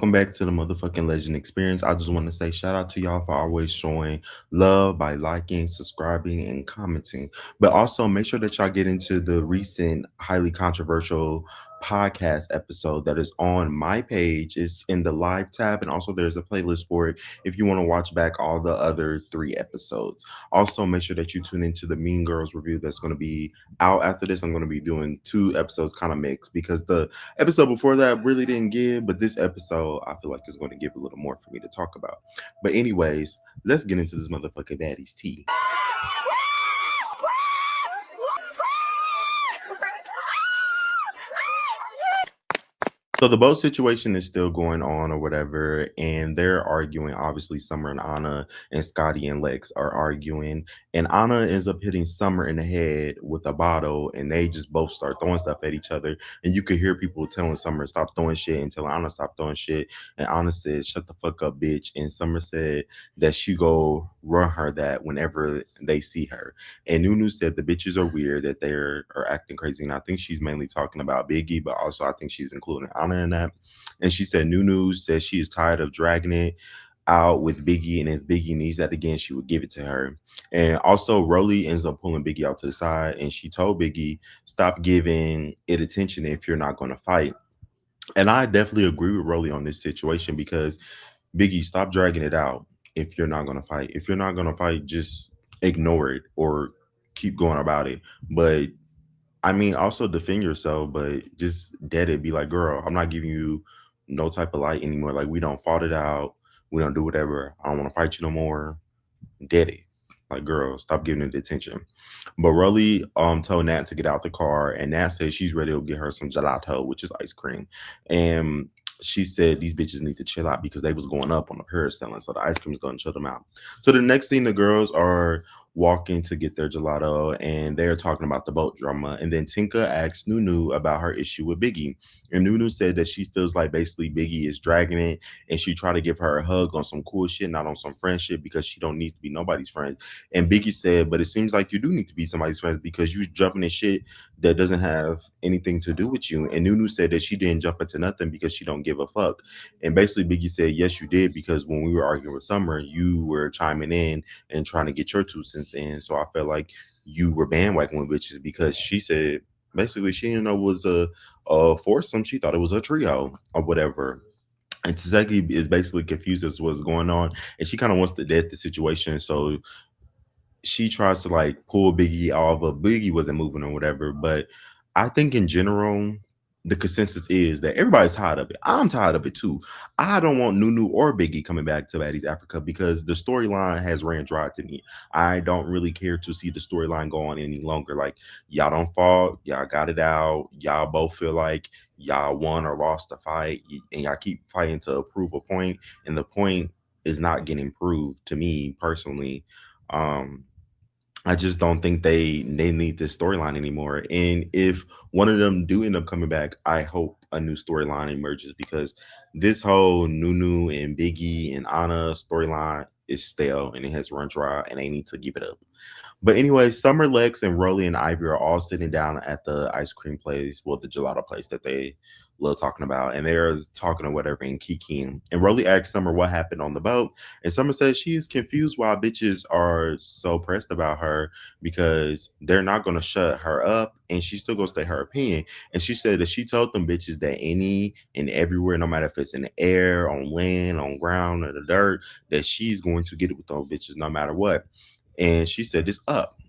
welcome back to the motherfucking Legend Experience. I just want to say shout out to y'all for always showing love by liking, subscribing, and commenting. But also make sure that y'all get into the recent highly controversial podcast episode that is on my page. It's in the live tab, and also there's a playlist for it if you want to watch back all the other three episodes. Also, make sure that you tune into the Mean Girls review that's going to be out after this. I'm going to be doing two episodes kind of mixed because the episode before that really didn't give, but this episode I feel like is going to give a little more for me to talk about. But anyways, let's get into this motherfucking baddies tea. So the boat situation is still going on or whatever, and they're arguing. Obviously, Summer and Anna and Scotty and Lex are arguing, and Anna ends up hitting Summer in the head with a bottle, and they just both start throwing stuff at each other. And you could hear people telling Summer stop throwing shit and telling Anna stop throwing shit. And Anna said, "Shut the fuck up, bitch." And Summer said that she go run her that whenever they see her. And Nunu said the bitches are weird, that are acting crazy. And I think she's mainly talking about Biggie, but also I think she's including Anna in that. And she said Nunu says she is tired of dragging it out with Biggie, and if Biggie needs that again, she would give it to her. And also, Rolly ends up pulling Biggie out to the side, and she told Biggie, "Stop giving it attention if you're not going to fight." And I definitely agree with Rolly on this situation because Biggie, stop dragging it out if you're not going to fight. If you're not going to fight, just ignore it or keep going about it. But I mean, also defend yourself, but just dead it. Be like, girl, I'm not giving you no type of light anymore. Like, we don't fought it out. We don't do whatever. I don't want to fight you no more. Dead it. Like, girl, stop giving it attention. But Rolly told Nat to get out the car, and Nat says she's ready to get her some gelato, which is ice cream. And she said these bitches need to chill out because they was going up on the parasailing, so the ice cream is going to chill them out. So the next thing, the girls are walking to get their gelato, and they're talking about the boat drama. And then Tinka asks Nunu about her issue with Biggie, and Nunu said that she feels like basically Biggie is dragging it, and she tried to give her a hug on some cool shit, not on some friendship, because she don't need to be nobody's friend. And Biggie said, but it seems like you do need to be somebody's friend because you jumping in shit that doesn't have anything to do with you. And Nunu said that she didn't jump into nothing because she don't give a fuck. And basically Biggie said, yes, you did, because when we were arguing with Summer, you were chiming in and trying to get your 2 cents in. So I felt like you were bandwagoning bitches because she said basically she didn't know it was a foursome. She thought it was a trio or whatever. And Tesehki is basically confused as to what's going on, and she kind of wants to dead the situation. So she tries to like pull Biggie off, but Biggie wasn't moving or whatever. But I think in general, the consensus is that everybody's tired of it. I'm tired of it too. I don't want Nunu or Biggie coming back to Baddies Africa because the storyline has ran dry to me. I don't really care to see the storyline go on any longer. Like, y'all don't fall, y'all got it out. Y'all both feel like y'all won or lost the fight, and y'all keep fighting to prove a point, and the point is not getting proved to me personally. Um, I just don't think they need this storyline anymore. And if one of them do end up coming back, I hope a new storyline emerges because this whole Nunu and Biggie and Anna storyline is stale and it has run dry and they need to give it up. But anyway, Summer, Lex, and Rolly and Ivy are all sitting down at the ice cream place, well, the gelato place that they love talking about, and they're talking or whatever and kikiing. And Rolly asks Summer what happened on the boat, and Summer says she is confused why bitches are so pressed about her because they're not going to shut her up, and she's still going to say her opinion. And she said that she told them bitches that any and everywhere, no matter if it's in the air, on land, on ground, or the dirt, that she's going to get it with those bitches no matter what. And she said it's up.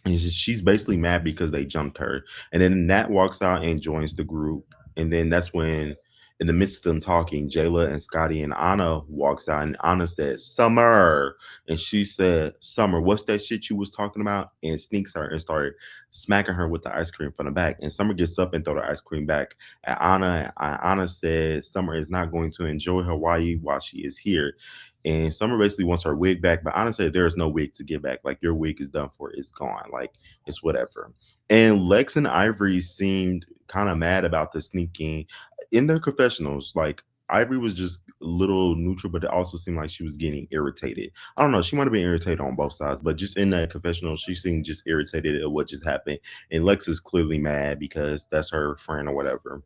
And she's basically mad because they jumped her. And then Nat walks out and joins the group. And then that's when, in the midst of them talking, Jela and Scotty and Anna walks out. And Anna said, Summer. And she said, Summer, what's that shit you was talking about? And sneaks her and started smacking her with the ice cream from the back. And Summer gets up and throw the ice cream back at Anna. And Anna said Summer is not going to enjoy Hawaii while she is here. And Summer basically wants her wig back, but honestly, there is no wig to get back. Like, your wig is done for, it's gone. Like, it's whatever. And Lex and Ivory seemed kind of mad about the sneaking in their confessionals. Like, Ivory was just a little neutral, but it also seemed like she was getting irritated. I don't know. She might have been irritated on both sides, but just in that confessional, she seemed just irritated at what just happened. And Lex is clearly mad because that's her friend or whatever.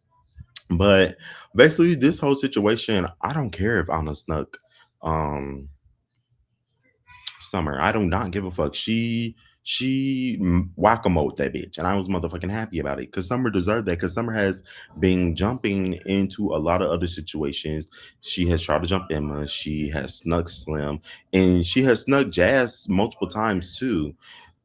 But basically, this whole situation, I don't care if Anna snuck um Summer. I do not give a fuck. She whack a mole that bitch, and I was motherfucking happy about it because Summer deserved that. Because Summer has been jumping into a lot of other situations. She has tried to jump Emma. She has snuck Slim, and she has snuck Jazz multiple times too.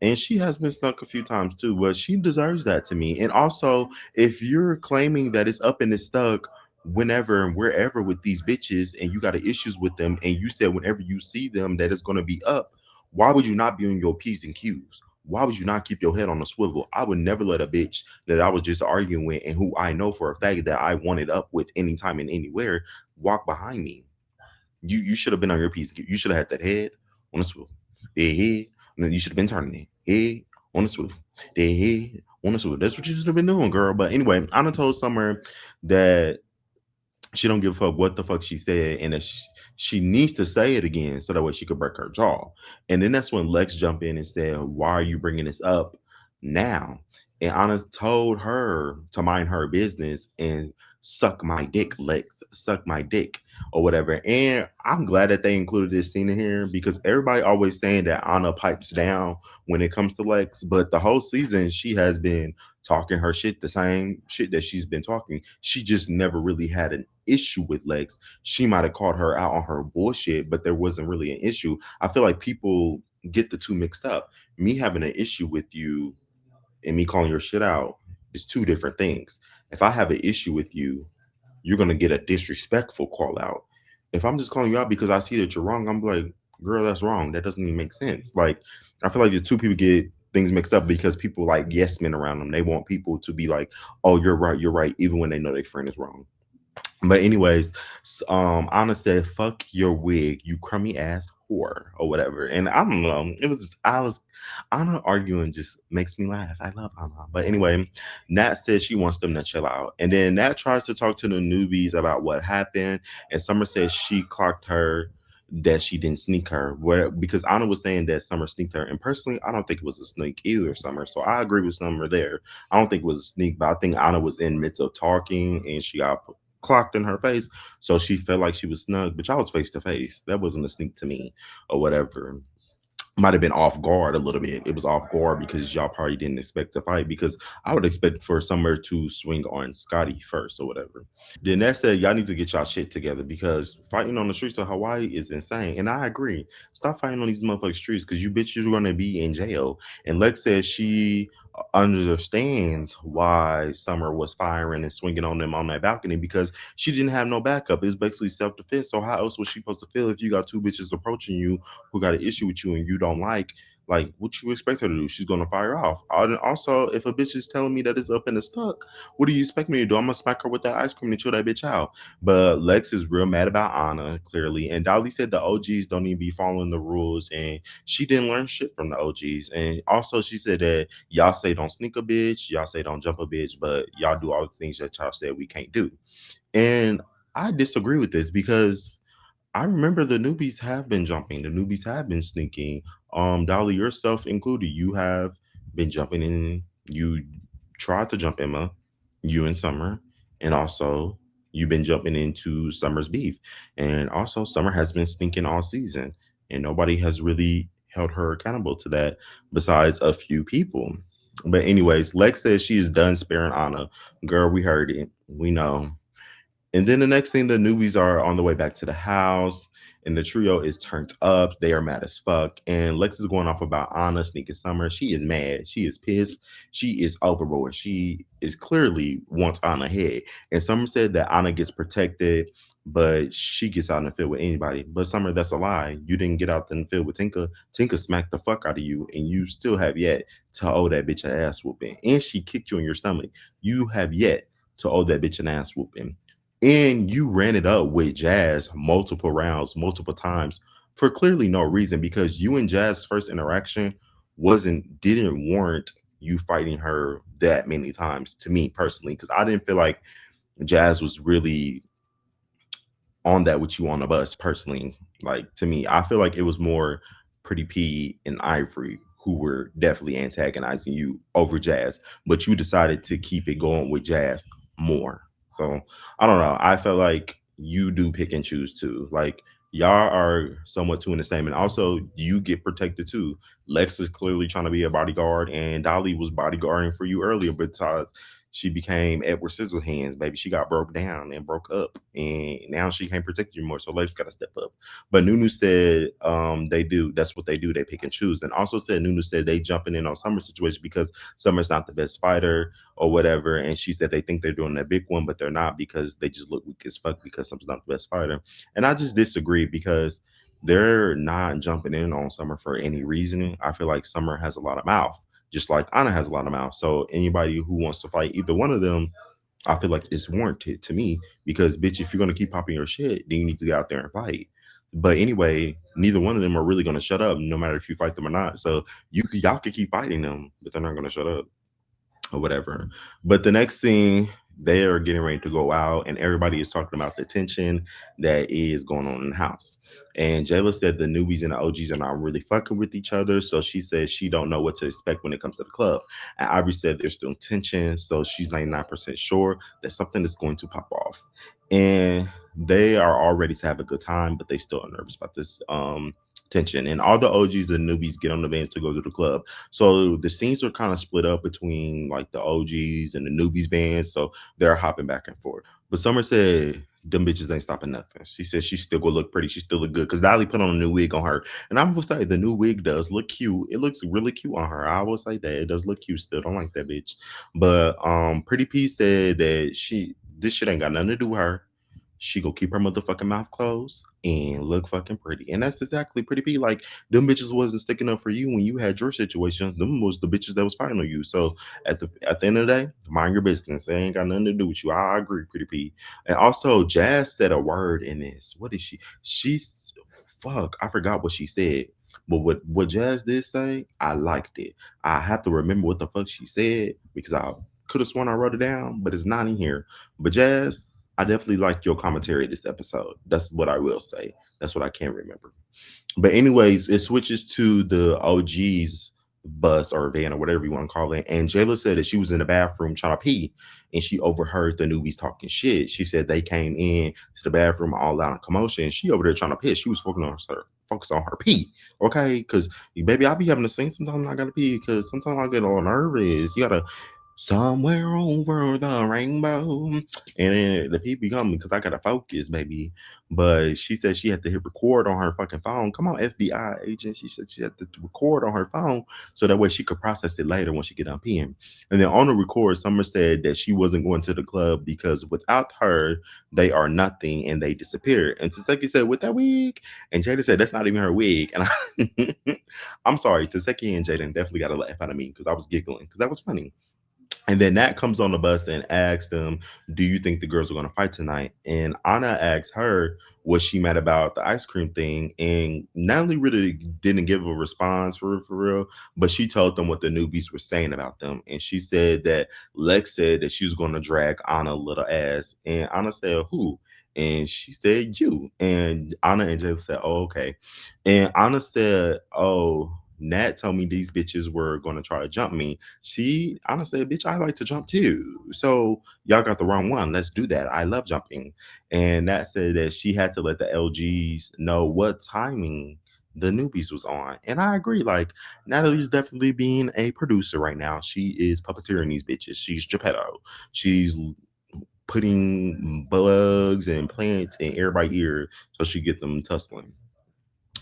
And she has been snuck a few times too, but she deserves that to me. And also, if you're claiming that it's up and it's stuck, whenever and wherever with these bitches and you got issues with them and you said whenever you see them that it's going to be up, why would you not be on your P's and Q's? Why would you not keep your head on a swivel? I would never let a bitch that I was just arguing with and who I know for a fact that I wanted up with anytime and anywhere walk behind me. You should have been on your P's and Q's. You should have had that head on a swivel. The head, and then you should have been turning it. Head on a swivel. The head on a swivel. That's what you should have been doing, girl. But anyway, I done told Summer that she don't give a fuck what the fuck she said, and that she needs to say it again so that way she could break her jaw. And then that's when Lex jumped in and said, "Why are you bringing this up now?" And Anna told her to mind her business and suck my dick, Lex, suck my dick or whatever. And I'm glad that they included this scene in here because everybody always saying that Anna pipes down when it comes to Lex, but the whole season she has been talking her shit, the same shit that she's been talking. She just never really had an issue with Lex. She might have called her out on her bullshit, but there wasn't really an issue. I feel like people get the two mixed up. Me having an issue with you and me calling your shit out is two different things. If I have an issue with you, you're gonna get a disrespectful call out. If I'm just calling you out because I see that you're wrong, I'm like, girl, that's wrong. That doesn't even make sense. Like, I feel like the two people get things mixed up because people like yes men around them. They want people to be like, oh, you're right, even when they know their friend is wrong. But anyways, Anna said, "Fuck your wig, you crummy ass whore," or whatever. And I don't know. It was I was Anna arguing just makes me laugh. I love Anna. But anyway, Nat says she wants them to chill out, and then Nat tries to talk to the newbies about what happened, and Summer says she clocked her that she didn't sneak her where because Anna was saying that Summer sneaked her, and personally I don't think it was a sneak either, Summer, so I agree with Summer there. I don't think it was a sneak, but I think Anna was in midst of talking and she got clocked in her face. So she felt like she was snug, but y'all was face to face. That wasn't a sneak to me or whatever. Might have been off guard a little bit. It was off guard because y'all probably didn't expect to fight because I would expect for Summer to swing on Scotty first or whatever. Then that said, y'all need to get y'all shit together because fighting on the streets of Hawaii is insane. And I agree. Stop fighting on these motherfucking streets because you bitches are gonna be in jail. And Lex says she understands why Summer was firing and swinging on them on that balcony because she didn't have no backup. It was basically self defense. So how else was she supposed to feel if you got two bitches approaching you who got an issue with you and you don't like what you expect her to do? She's gonna fire off. And also, if a bitch is telling me that it's up and it's stuck, what do you expect me to do? I'm gonna smack her with that ice cream and chill that bitch out. But Lex is real mad about Anna, clearly. And Dolly said the OGs don't even be following the rules, and she didn't learn shit from the OGs. And also, she said that y'all say don't sneak a bitch, y'all say don't jump a bitch, but y'all do all the things that y'all said we can't do. And I disagree with this because I remember the newbies have been jumping. The newbies have been sneaking. Dolly, yourself included, you have been jumping in. You tried to jump Emma, you and Summer, and also you've been jumping into Summer's beef. And also, Summer has been sneaking all season, and nobody has really held her accountable to that besides a few people. But anyways, Lex says she is done sparing Anna. Girl, we heard it. We know. And then the next thing, the newbies are on the way back to the house, and the trio is turned up. They are mad as fuck. And Lex is going off about Anna sneaking Summer. She is mad. She is pissed. She is overboard. She is clearly wants Anna head. And Summer said that Anna gets protected, but she gets out in the field with anybody. But Summer, that's a lie. You didn't get out in the field with Tinka. Tinka smacked the fuck out of you, and you still have yet to owe that bitch an ass whooping. And she kicked you in your stomach. You have yet to owe that bitch an ass whooping, and you ran it up with Jazz multiple rounds, multiple times for clearly no reason because you and Jazz's first interaction didn't warrant you fighting her that many times to me personally because I didn't feel like Jazz was really on that with you on the bus personally. Like to me, I feel like it was more Pretty P and Ivory who were definitely antagonizing you over Jazz, but you decided to keep it going with Jazz more. So I don't know. I felt like you do pick and choose too. Like y'all are somewhat two in the same, and also you get protected too. Lex is clearly trying to be a bodyguard, and Dolly was bodyguarding for you earlier because she became Edward Scissorhands, baby. She got broke down and broke up, and now she can't protect you more. So Lex got to step up. But Nunu said they do. That's what they do. They pick and choose. And also said Nunu said they jumping in on Summer situation because Summer's not the best fighter or whatever. And she said they think they're doing a big one, but they're not because they just look weak as fuck because Summer's not the best fighter. And I just disagree because they're not jumping in on Summer for any reasoning. I feel like Summer has a lot of mouth, just like Anna has a lot of mouth. So anybody who wants to fight either one of them, I feel like it's warranted to me because bitch, if you're gonna keep popping your shit, then you need to get out there and fight. But anyway, neither one of them are really gonna shut up, no matter if you fight them or not. So y'all could keep fighting them, but they're not gonna shut up or whatever. But the next thing, they are getting ready to go out, and everybody is talking about the tension that is going on in the house. And Jayla said the newbies and the OGs are not really fucking with each other, so she says she don't know what to expect when it comes to the club. And Ivory said there's still tension, so she's 99% sure that something is going to pop off. And they are all ready to have a good time, but they still are nervous about this tension. And all the OGs and newbies get on the vans to go to the club. So the scenes are kind of split up between like the OGs and the newbies bands. So they're hopping back and forth. But Summer said them bitches ain't stopping nothing. She said she still gonna look pretty. She still look good because Dolly put on a new wig on her. And I will say the new wig does look cute. It looks really cute on her. I will say that it does look cute still. Don't like that bitch. But Pretty P said that this shit ain't got nothing to do with her. She go keep her motherfucking mouth closed and look fucking pretty. And that's exactly Pretty P. Like them bitches wasn't sticking up for you when you had your situation. Them was the bitches that was fighting on you. So at the end of the day, mind your business. It ain't got nothing to do with you. I agree, Pretty P. And also, Jazz said a word in this. What is she? She's fuck. I forgot what she said. But what Jazz did say, I liked it. I have to remember what the fuck she said because I could have sworn I wrote it down, but it's not in here. But Jazz, I definitely liked your commentary this episode. That's what I will say. That's what I can't remember. But anyways, it switches to the OG's bus or van or whatever you want to call it. And Jayla said that she was in the bathroom trying to pee and she overheard the newbies talking shit. She said they came in to the bathroom all out of commotion. And she over there trying to piss. She was focused on her pee. Okay. Because baby, I be having to sing sometimes I gotta pee because sometimes I get all nervous. You gotta somewhere over the rainbow. And then the people coming because I gotta focus, baby. But she said she had to hit record on her fucking phone. Come on, FBI agent. She said she had to record on her phone so that way she could process it later when she get done peeing. And then on the record, Summer said that she wasn't going to the club because without her, they are nothing and they disappeared. And Tesehki said, with that wig? And Jada said, that's not even her wig. And I'm sorry, Tesehki and Jaden definitely got a laugh out of me because I was giggling because that was funny. And then Nat comes on the bus and asks them, do you think the girls are going to fight tonight? And Anna asks her, was she mad about the ice cream thing? And Natalie really didn't give a response for real, but she told them what the newbies were saying about them. And she said that Lex said that she was going to drag Anna a little ass. And Anna said, who? And she said, you. And Anna and Jay said, oh, okay. And Anna said, oh, Nat told me these bitches were going to try to jump me. She honestly, bitch, I like to jump too. So y'all got the wrong one. Let's do that. I love jumping. And Nat said that she had to let the LGs know what timing the newbies was on. And I agree. Like Natalie's definitely being a producer right now. She is puppeteering these bitches. She's Geppetto. She's putting bugs and plants in everybody's ear so she get them tussling.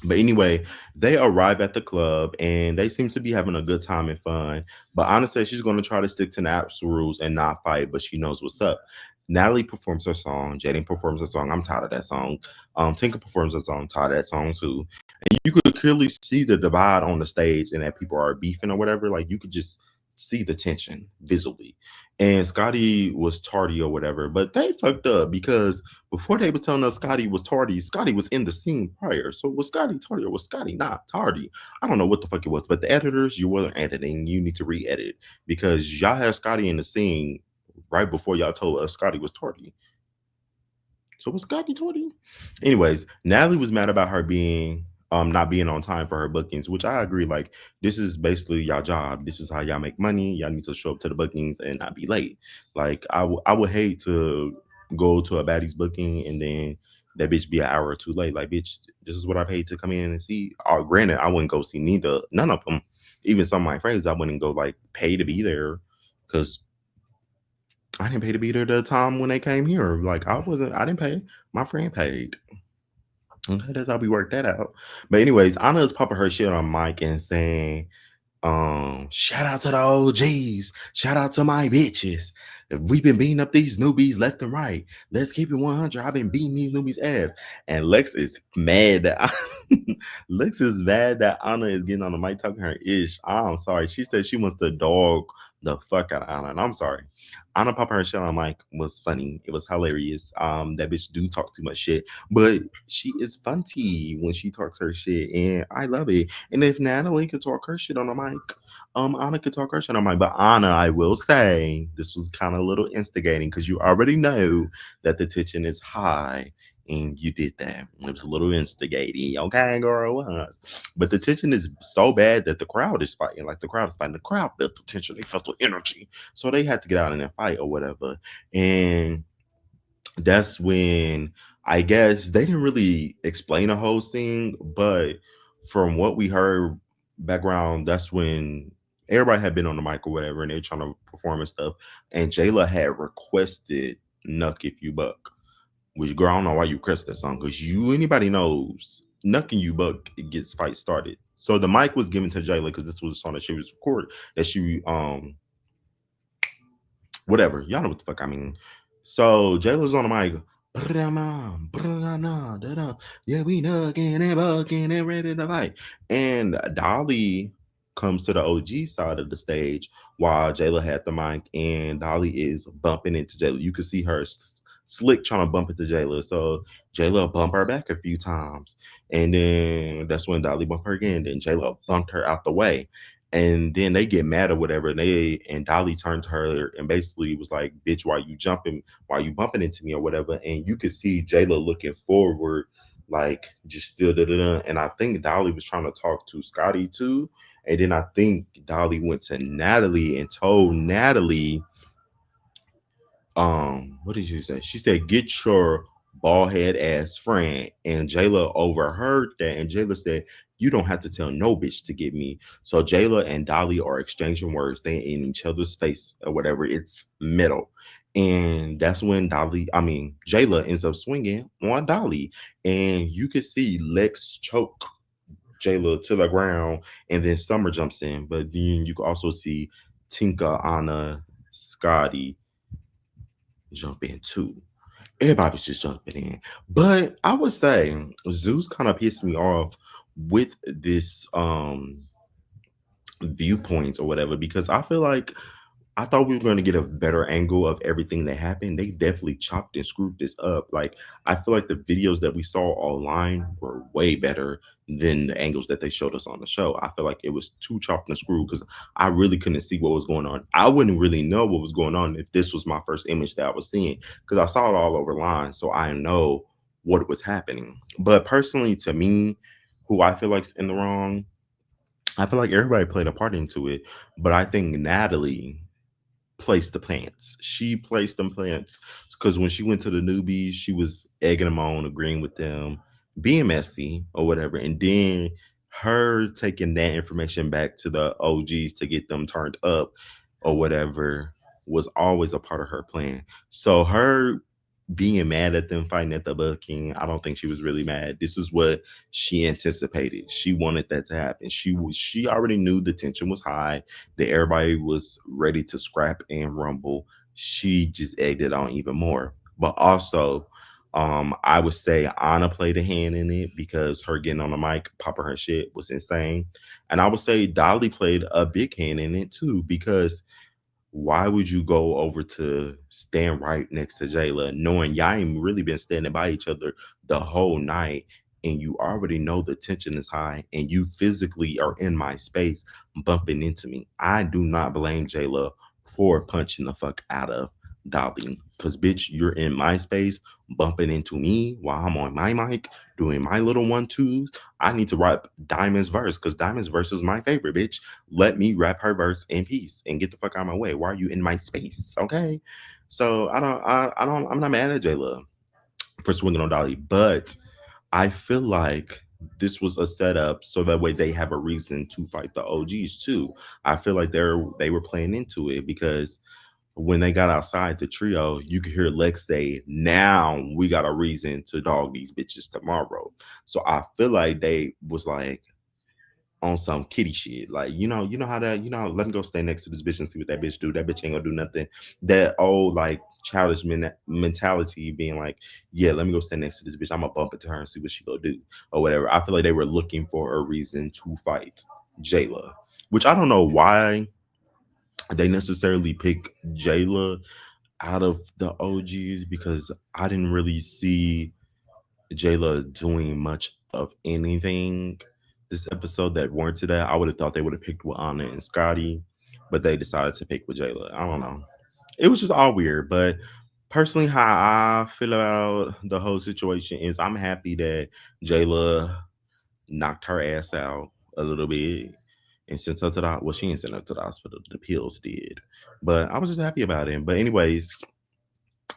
But anyway, they arrive at the club and they seem to be having a good time and fun. But Anna says she's going to try to stick to Nap's rules and not fight, but she knows what's up. Natalie performs her song. Jaden performs her song. I'm tired of that song. Tinker performs her song. I'm tired of that song too. And you could clearly see the divide on the stage and that people are beefing or whatever. Like you could just see the tension visually. And Scotty was tardy or whatever, but they fucked up because before they were telling us Scotty was tardy, Scotty was in the scene prior. So was Scotty tardy or was Scotty not tardy? I don't know what the fuck it was, but the editors, you weren't editing. You need to re-edit because y'all had Scotty in the scene right before y'all told us Scotty was tardy. So was Scotty tardy? Anyways, Natalie was mad about her being not being on time for her bookings, which I agree. Like, this is basically y'all job. This is how y'all make money. Y'all need to show up to the bookings and not be late. Like, I would hate to go to a baddie's booking and then that bitch be an hour or two late. Like, bitch, this is what I paid to come in and see. Granted, I wouldn't go see none of them. Even some of my friends, I wouldn't go like pay to be there because I didn't pay to be there the time when they came here. Like, I didn't pay. My friend paid. Okay, that's how we worked that out. But anyways, Anna's popping her shit on mic and saying, shout out to the OGs. Shout out to my bitches. We've been beating up these newbies left and right. Let's keep it 100. I've been beating these newbies' ass. And Lex is mad that Lex is mad that Anna is getting on the mic talking her ish. I'm sorry. She said she wants to dog the fuck out of Anna. And I'm sorry. Anna popping her shit on mic was funny. It was hilarious. That bitch do talk too much shit. But she is funny when she talks her shit. And I love it. And if Natalie could talk her shit on the mic, Anna could talk her shit on the mic. But Anna, I will say, this was kind of a little instigating because you already know that the tension is high. And you did that. It was a little instigating. Okay, girl, it was. But the tension is so bad that the crowd is fighting. Like, the crowd is fighting. The crowd felt the tension. They felt the energy. So they had to get out in a fight or whatever. And that's when I guess they didn't really explain the whole scene, but from what we heard background, that's when everybody had been on the mic or whatever, and they're trying to perform and stuff. And Jayla had requested "Nuck If You Buck," which, girl, I don't know why you requested that song because anybody knows "Nuck You Buck" it gets fight started. So the mic was given to Jayla because this was a song that she was recorded that she whatever. Y'all know what the fuck I mean. So Jayla's on the mic. Yeah, we nugging and bucking and ready to fight. And Dolly comes to the OG side of the stage while Jayla had the mic, and Dolly is bumping into Jayla. You can see her slick trying to bump into Jayla. So Jayla bumped her back a few times. And then that's when Dolly bumped her again. Then Jayla bumped her out the way. And then they get mad or whatever. And Dolly turned to her and basically was like, "Bitch, why you jumping? Why you bumping into me or whatever?" And you could see Jayla looking forward, like just still da da da. And I think Dolly was trying to talk to Scotty too. And then I think Dolly went to Natalie and told Natalie, what did she say? She said, "Get your bald head ass friend." And Jayla overheard that, and Jayla said, "You don't have to tell no bitch to get me." So Jayla and Dolly are exchanging words. They in each other's face or whatever. It's middle. And that's when Jayla ends up swinging on Dolly. And you could see Lex choke Jayla to the ground, and then Summer jumps in. But then you can also see Tinka, Anna, Scotty jump in too. Everybody's just jumping in. But I would say Zeus kind of pissed me off with this viewpoints or whatever because I feel like I thought we were going to get a better angle of everything that happened. They definitely chopped and screwed this up. Like, I feel like the videos that we saw online were way better than the angles that they showed us on the show. I feel like it was too chopped and screwed because I really couldn't see what was going on. I wouldn't really know what was going on if this was my first image that I was seeing because I saw it all over line. So I know what was happening. But personally, to me, who I feel like's in the wrong, I feel like everybody played a part into it. But I think Natalie placed the plants. She placed them plants because when she went to the newbies, she was egging them on, agreeing with them, being messy or whatever. And then her taking that information back to the OGs to get them turned up or whatever was always a part of her plan. So her being mad at them fighting at the booking, I don't think she was really mad. This is what she anticipated. She wanted that to happen. She already knew the tension was high, that everybody was ready to scrap and rumble. She just egged it on even more. But also, I would say Anna played a hand in it because her getting on the mic, popping her shit was insane. And I would say Dolly played a big hand in it too, because why would you go over to stand right next to Jayla, knowing y'all ain't really been standing by each other the whole night, and you already know the tension is high, and you physically are in my space bumping into me? I do not blame Jayla for punching the fuck out of Dolly. Because, bitch, you're in my space, bumping into me while I'm on my mic, doing my little one twos. I need to rap Diamond's verse because Diamond's verse is my favorite, bitch. Let me rap her verse in peace and get the fuck out of my way. Why are you in my space? Okay. So I'm not mad at Jayla for swinging on Dolly, but I feel like this was a setup so that way they have a reason to fight the OGs too. I feel like they were playing into it because when they got outside the trio, you could hear Lex say, "Now we got a reason to dog these bitches tomorrow." So I feel like they was like on some kitty shit. Like, how that, let me go stay next to this bitch and see what that bitch do. That bitch ain't gonna do nothing. That old like childish mentality being like, yeah, let me go stay next to this bitch. I'm gonna bump into her and see what she gonna do or whatever. I feel like they were looking for a reason to fight Jayla, which I don't know why they necessarily pick Jayla out of the OGs because I didn't really see Jayla doing much of anything this episode that warranted that. I would have thought they would have picked with Anna and Scotty, but they decided to pick with Jayla. I don't know. It was just all weird. But personally, how I feel about the whole situation is I'm happy that Jayla knocked her ass out a little bit and sent her to the well, she didn't send her to the hospital. The pills did. But I was just happy about it. But anyways,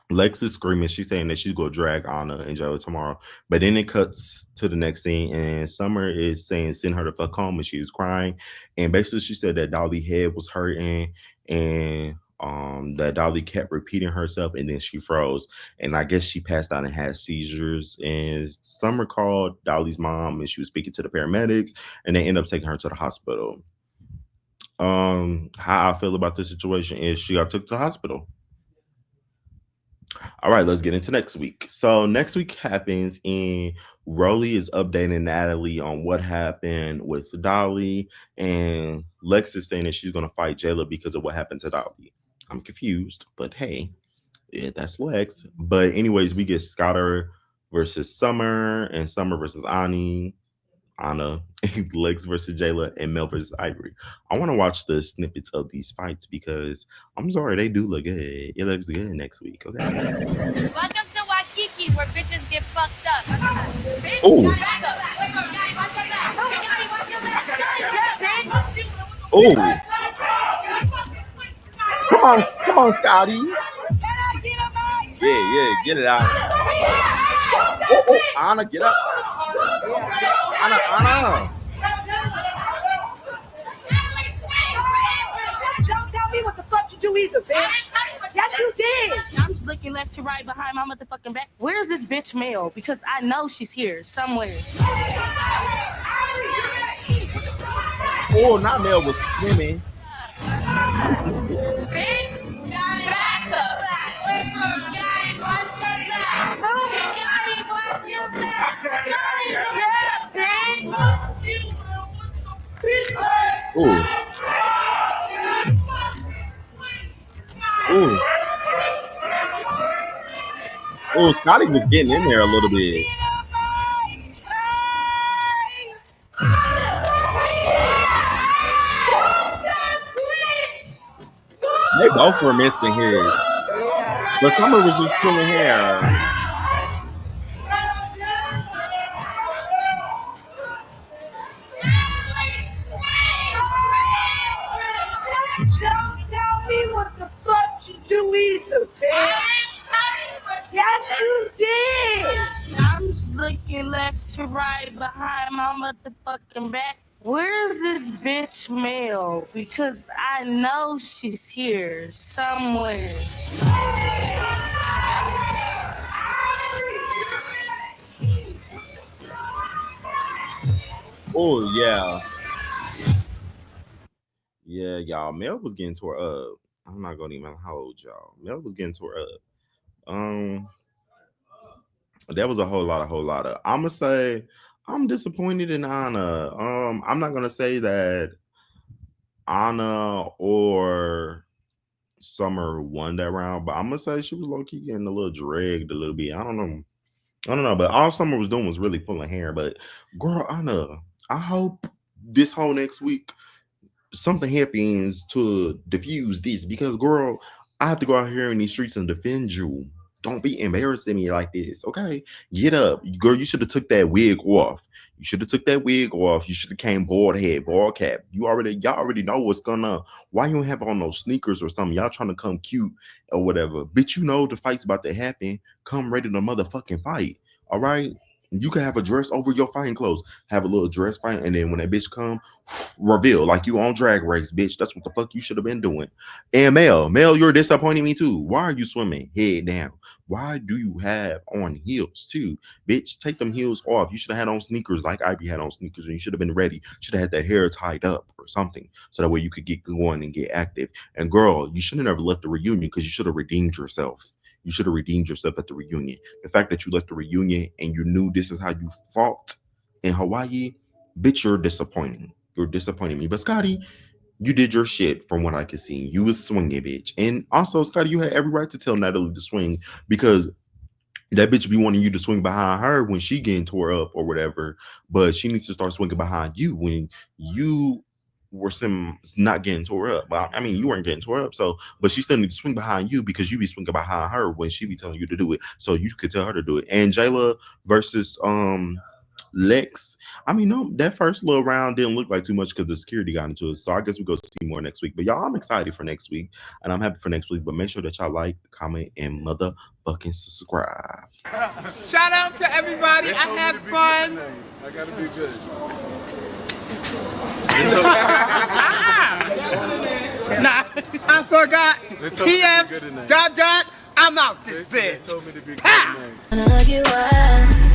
Lex is screaming. She's saying that she's gonna drag Anna and Joe tomorrow. But then it cuts to the next scene, and Summer is saying send her to fuck home, and she was crying. And basically, she said that Dolly head was hurting, and that Dolly kept repeating herself, and then she froze. And I guess she passed out and had seizures. And Summer called Dolly's mom, and she was speaking to the paramedics, and they end up taking her to the hospital. How I feel about this situation is she got took to the hospital. All right, let's get into next week. So next week happens and Rolly is updating Natalie on what happened with Dolly, and Lex is saying that she's gonna fight Jayla because of what happened to Dolly. I'm confused, but hey, yeah, that's Lex. But anyways, we get Scotter versus Summer and Summer versus Anna, Lex versus Jayla, and Mel versus Ivory. I want to watch the snippets of these fights because I'm sorry, they do look good. It looks good next week. Okay. Welcome to Waikiki, where bitches get fucked up. Oh. Oh. Come on, Scotty. Yeah, get it out. Oh, Anna, get up. Anna. Don't tell me what the fuck you do either, bitch. Yes, you did. I'm just looking left to right behind my motherfucking back. Where's this bitch Mel? Because I know she's here somewhere. Oh, not Mel was swimming. Bitch, back up. Ooh. Ooh. Oh, Scotty was getting in there a little bit. They both were missing here. But Summer was just pulling hair. Don't tell me what the fuck you do either, bitch. Yes, you did. I'm just looking left to right behind my motherfucking back. Where's this bitch Mel? Because I know she's here somewhere. Oh, yeah. Yeah, y'all. Mel was getting tore up. I'm not gonna even hold y'all. Mel was getting tore up. There was a whole lot of. I'ma say I'm disappointed in Anna. I'm not gonna say that Anna or Summer won that round, but I'm gonna say she was low key getting a little dragged a little bit. I don't know. But all Summer was doing was really pulling hair. But girl, Anna, I hope this whole next week something happens to diffuse this because girl, I have to go out here in these streets and defend you. Don't be embarrassing me like this, okay? Get up, girl. You should have took that wig off. You should have took that wig off. You should have came bald head, bald cap. Y'all already know what's going on. Why you don't have on those sneakers or something? Y'all trying to come cute or whatever. Bitch, you know the fight's about to happen. Come ready to motherfucking fight. All right. You can have a dress over your fighting clothes. Have a little dress fight, and then when that bitch come, reveal like you on Drag Race, bitch. That's what the fuck you should have been doing. And Mel, you're disappointing me too. Why are you swimming head down? Why do you have on heels too, bitch? Take them heels off. You should have had on sneakers like Ivy had on sneakers, and you should have been ready. Should have had that hair tied up or something, so that way you could get going and get active. And girl, you should have never left the reunion because you should have redeemed yourself. You should have redeemed yourself at the reunion. The fact that you left the reunion and you knew this is how you fought in Hawaii, bitch, you're disappointing. You're disappointing me. But Scotty, you did your shit from what I could see. You was swinging, bitch. And also, Scotty, you had every right to tell Natalie to swing because that bitch be wanting you to swing behind her when she getting tore up or whatever. But she needs to start swinging behind you when you were not getting tore up. Well, I mean, you weren't getting tore up, so but she still needs to swing behind you because you be swinging behind her when she be telling you to do it. So you could tell her to do it. And Jela versus Lex. I mean, no, that first little round didn't look like too much because the security got into it. So I guess we go see more next week. But y'all, I'm excited for next week, and I'm happy for next week. But make sure that y'all like, comment, and motherfucking subscribe. Shout out to everybody. I had fun. I gotta be good. Nah, I forgot. TF. ... I'm out this bitch. They told me to be good. Ha!